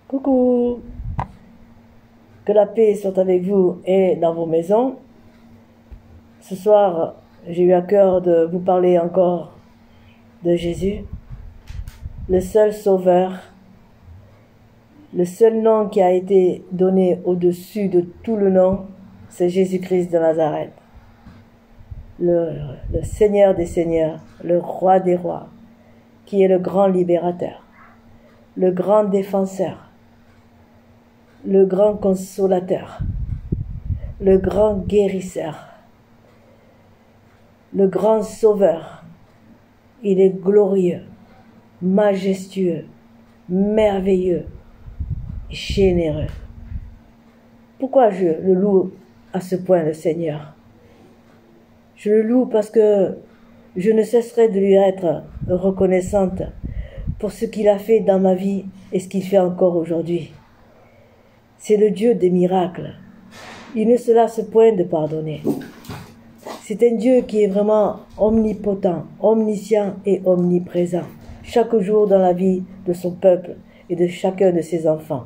Coucou, que la paix soit avec vous et dans vos maisons. Ce soir, j'ai eu à cœur de vous parler encore de Jésus, le seul sauveur, le seul nom qui a été donné au-dessus de tout le nom, c'est Jésus-Christ de Nazareth, le Seigneur des Seigneurs, le Roi des Rois, qui est le grand libérateur, le grand défenseur, le grand consolateur, le grand guérisseur, le grand sauveur. Il est glorieux, majestueux, merveilleux, généreux. Pourquoi je le loue à ce point, le Seigneur? Je le loue parce que je ne cesserai de lui être reconnaissante pour ce qu'il a fait dans ma vie et ce qu'il fait encore aujourd'hui. C'est le Dieu des miracles. Il ne se lasse point de pardonner. C'est un Dieu qui est vraiment omnipotent, omniscient et omniprésent, chaque jour dans la vie de son peuple et de chacun de ses enfants,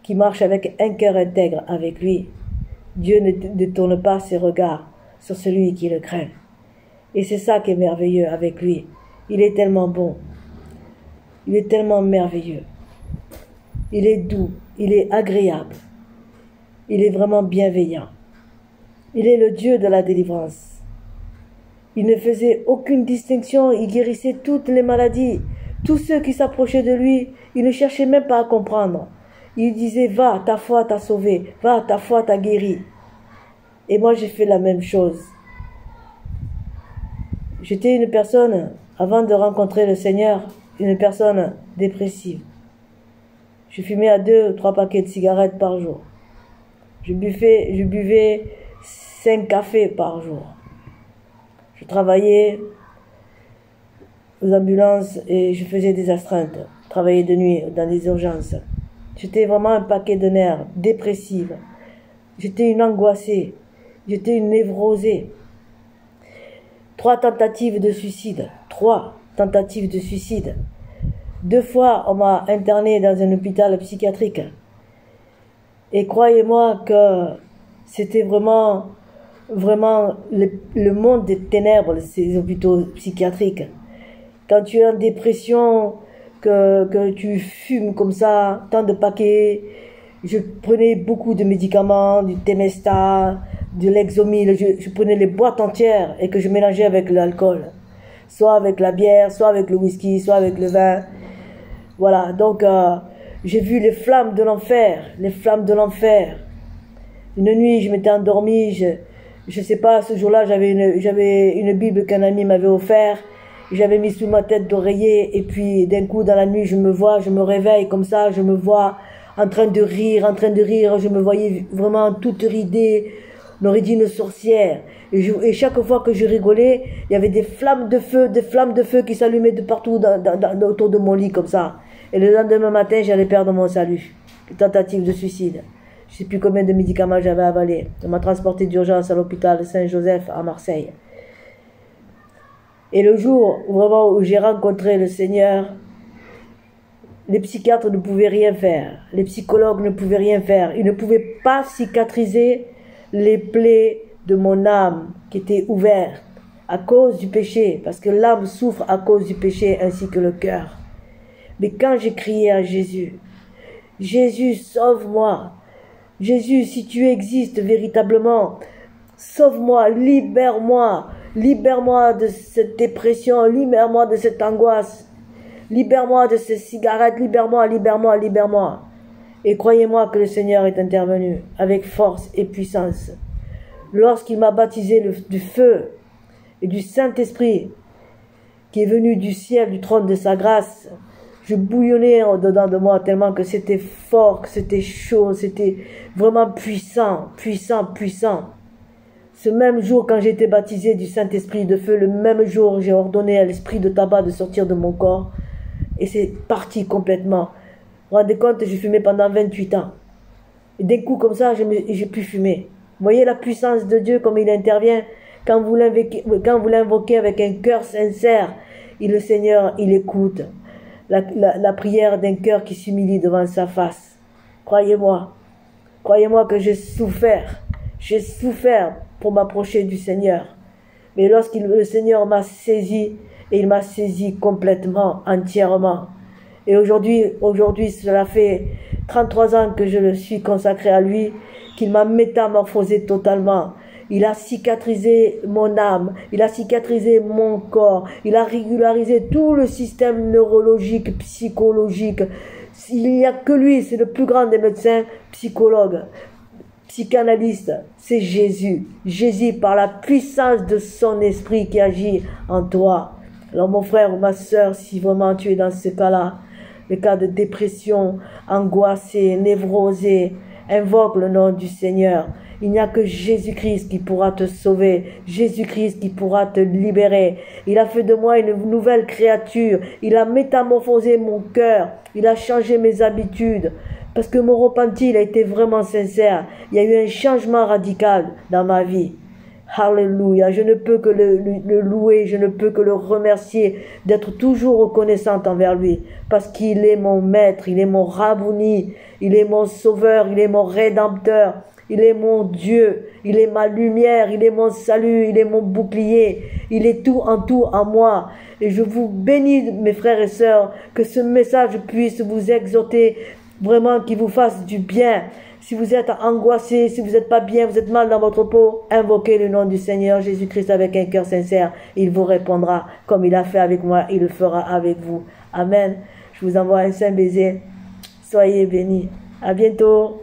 qui marche avec un cœur intègre avec lui. Dieu ne tourne pas ses regards sur celui qui le craint. Et c'est ça qui est merveilleux avec lui. Il est tellement bon. Il est tellement merveilleux. Il est doux. Il est agréable. Il est vraiment bienveillant. Il est le Dieu de la délivrance. Il ne faisait aucune distinction. Il guérissait toutes les maladies. Tous ceux qui s'approchaient de lui, il ne cherchait même pas à comprendre. Il disait, va, ta foi t'a sauvé. Va, ta foi t'a guéri. Et moi, j'ai fait la même chose. J'étais une personne, avant de rencontrer le Seigneur, une personne dépressive. Je fumais à 2 ou 3 paquets de cigarettes par jour. Je buvais 5 cafés par jour. Je travaillais aux ambulances et je faisais des astreintes. Je travaillais de nuit dans les urgences. J'étais vraiment un paquet de nerfs, dépressive. J'étais une angoissée. J'étais une névrosée. 3 tentatives de suicide. 3 tentatives de suicide. 2 fois, on m'a interné dans un hôpital psychiatrique. Et croyez-moi que c'était vraiment le monde des ténèbres, ces hôpitaux psychiatriques. Quand tu es en dépression, que tu fumes comme ça, tant de paquets, je prenais beaucoup de médicaments, du Temesta, de l'Exomil, je prenais les boîtes entières et que je mélangeais avec l'alcool. Soit avec la bière, soit avec le whisky, soit avec le vin. Voilà, donc j'ai vu les flammes de l'enfer, les flammes de l'enfer. Une nuit, je m'étais endormie, je sais pas, ce jour-là, j'avais une Bible qu'un ami m'avait offert, j'avais mis sous ma tête d'oreiller, et puis d'un coup, dans la nuit, je me réveille comme ça, je me vois en train de rire, je me voyais vraiment toute ridée, on aurait dit une sorcière. Et chaque fois que je rigolais, il y avait des flammes de feu qui s'allumaient de partout autour de mon lit comme ça. Et le lendemain matin, j'allais perdre mon salut. Tentative de suicide. Je ne sais plus combien de médicaments j'avais avalé. On m'a transporté d'urgence à l'hôpital Saint-Joseph à Marseille. Et le jour vraiment où j'ai rencontré le Seigneur, les psychiatres ne pouvaient rien faire. Les psychologues ne pouvaient rien faire. Ils ne pouvaient pas cicatriser les plaies de mon âme qui était ouverte à cause du péché, parce que l'âme souffre à cause du péché ainsi que le cœur. Mais quand j'ai crié à Jésus, Jésus, sauve-moi. Jésus, si tu existes véritablement, sauve-moi, libère-moi de cette dépression, libère-moi de cette angoisse, libère-moi de ces cigarettes, libère-moi. Et croyez-moi que le Seigneur est intervenu avec force et puissance. Lorsqu'il m'a baptisé du feu et du Saint-Esprit qui est venu du ciel, du trône de sa grâce, je bouillonnais en dedans de moi tellement que c'était fort, que c'était chaud, c'était vraiment puissant. Ce même jour, quand j'ai été baptisé du Saint-Esprit de feu, le même jour, j'ai ordonné à l'esprit de tabac de sortir de mon corps et c'est parti complètement. Vous vous rendez compte, je fumais pendant 28 ans. Et d'un coup, comme ça, j'ai pu fumer. Vous voyez la puissance de Dieu, comme il intervient quand vous l'invoquez avec un cœur sincère. Et le Seigneur, il écoute. la prière d'un cœur qui s'humilie devant sa face. Croyez-moi que j'ai souffert pour m'approcher du Seigneur. Mais le Seigneur m'a saisi, et il m'a saisi complètement, entièrement. Et aujourd'hui, cela fait 33 ans que je le suis consacré à lui, qu'il m'a métamorphosé totalement. Il a cicatrisé mon âme, il a cicatrisé mon corps, il a régularisé tout le système neurologique, psychologique. Il n'y a que lui, c'est le plus grand des médecins, psychologues, psychanalystes, c'est Jésus. Jésus par la puissance de son esprit qui agit en toi. Alors mon frère ou ma soeur, si vraiment tu es dans ce cas-là, le cas de dépression, angoissé, névrosé, invoque le nom du Seigneur. Il n'y a que Jésus-Christ qui pourra te sauver, Jésus-Christ qui pourra te libérer. Il a fait de moi une nouvelle créature, il a métamorphosé mon cœur, il a changé mes habitudes. Parce que mon repenti, il a été vraiment sincère. Il y a eu un changement radical dans ma vie. Alléluia, je ne peux que le louer, je ne peux que le remercier d'être toujours reconnaissante envers lui, parce qu'il est mon maître, il est mon Rabouni, il est mon sauveur, il est mon rédempteur, il est mon Dieu, il est ma lumière, il est mon salut, il est mon bouclier, il est tout en moi. Et je vous bénis, mes frères et sœurs, que ce message puisse vous exhorter, vraiment qu'il vous fasse du bien. Si vous êtes angoissé, si vous n'êtes pas bien, vous êtes mal dans votre peau, invoquez le nom du Seigneur Jésus-Christ avec un cœur sincère. Il vous répondra comme il a fait avec moi, il le fera avec vous. Amen. Je vous envoie un saint baiser. Soyez bénis. À bientôt.